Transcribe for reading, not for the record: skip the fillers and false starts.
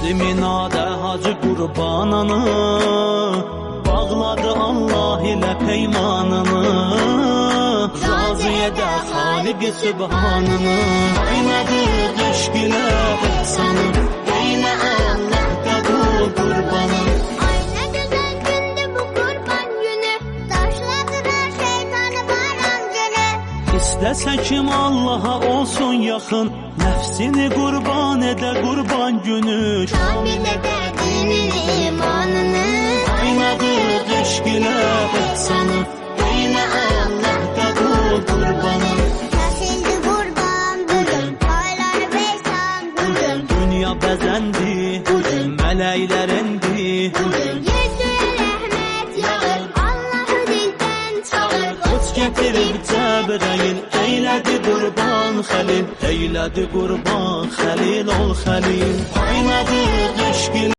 Zəminada Hacı Qurbanını bağladı Allah ilə peymanını. Razı edə Xaliq-i Sübhanını, oynadıq eşq ilə ihsanı. Eynə Allah qəbul qurbanı. Ay ne güzel gündü bu kurban günü, taşladılar şeytanı bayram günü. İstəsə kim Allaha olsun yaxın, nəfsini qurban edə qurban günü. Kamil ede dinin imanını. Oynadıq eşq ilə ihsanı. Eynə Allah qəbul qurbanı. Kesildi kurban bugün, payları beysan bugün. Dünya bəzəndi, mələklər endi. Yer göğe rahmet yağır, Allah'ı dilden çağır. Uç gətirib Cəbrəyil, eylədi qurban Xəlil. Eylədi qurban Xəlil ol Xəlil. Oynadıq eşq ilə